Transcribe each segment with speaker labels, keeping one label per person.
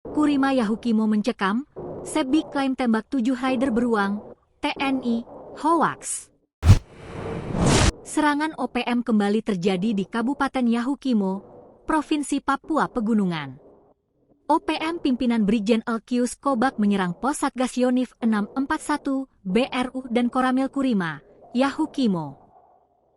Speaker 1: Kurima Yahukimo mencekam, Sebbi klaim tembak 7 rider beruang, TNI, hoaks. Serangan OPM kembali terjadi di Kabupaten Yahukimo, Provinsi Papua Pegunungan. OPM pimpinan Brigjen Elkius Kobak menyerang pos Satgas Yonif 641, BRU dan Koramil Kurima, Yahukimo.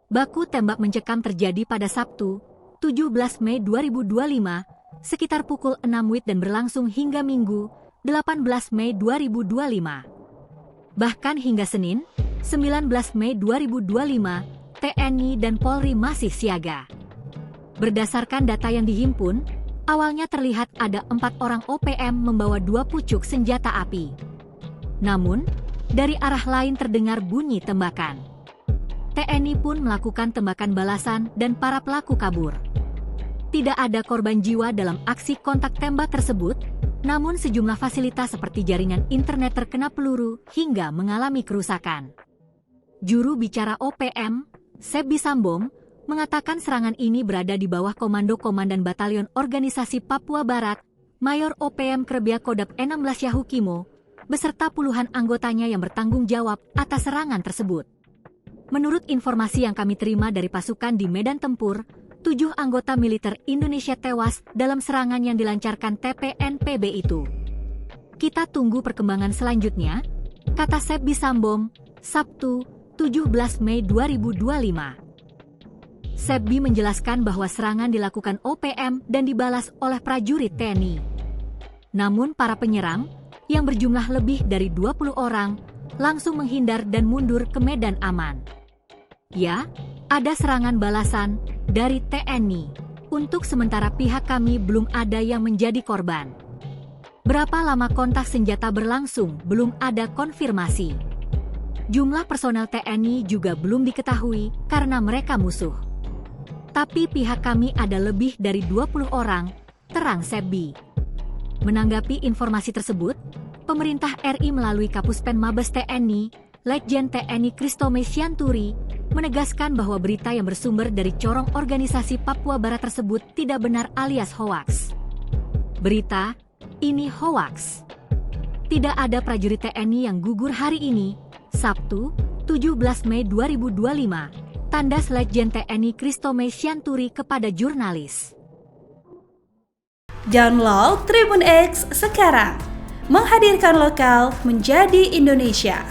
Speaker 1: Baku tembak mencekam terjadi pada Sabtu, 17 Mei 2025, sekitar pukul 6 WIB dan berlangsung hingga Minggu, 18 Mei 2025. Bahkan hingga Senin, 19 Mei 2025, TNI dan Polri masih siaga. Berdasarkan data yang dihimpun, awalnya terlihat ada 4 orang OPM membawa 2 pucuk senjata api. Namun, dari arah lain terdengar bunyi tembakan. TNI pun melakukan tembakan balasan dan para pelaku kabur. Tidak ada korban jiwa dalam aksi kontak tembak tersebut, namun sejumlah fasilitas seperti jaringan internet terkena peluru hingga mengalami kerusakan. Juru bicara OPM, Sebbi Sambom, mengatakan serangan ini berada di bawah komando Komandan Batalion Organisasi Papua Barat, Mayor OPM Krebia Kodap 16 Yahukimo, beserta puluhan anggotanya yang bertanggung jawab atas serangan tersebut. Menurut informasi yang kami terima dari pasukan di medan tempur, 7 anggota militer Indonesia tewas dalam serangan yang dilancarkan TPNPB itu. Kita tunggu perkembangan selanjutnya, kata Sebbi Sambom, Sabtu, 17 Mei 2025. Sebbi menjelaskan bahwa serangan dilakukan OPM dan dibalas oleh prajurit TNI. Namun para penyerang, yang berjumlah lebih dari 20 orang, langsung menghindar dan mundur ke medan aman. Ya, ada serangan balasan dari TNI. Untuk sementara pihak kami belum ada yang menjadi korban. Berapa lama kontak senjata berlangsung belum ada konfirmasi. Jumlah personel TNI juga belum diketahui karena mereka musuh. Tapi pihak kami ada lebih dari 20 orang, terang Sebbi. Menanggapi informasi tersebut, pemerintah RI melalui Kapuspen Mabes TNI, Letjen TNI Kristome Sianturi, menegaskan bahwa berita yang bersumber dari corong organisasi Papua Barat tersebut tidak benar alias hoaks. Berita ini hoaks. Tidak ada prajurit TNI yang gugur hari ini, Sabtu, 17 Mei 2025, tandas Letjen TNI Kristome Sianturi kepada jurnalis.
Speaker 2: Download Tribun X sekarang, menghadirkan lokal menjadi Indonesia.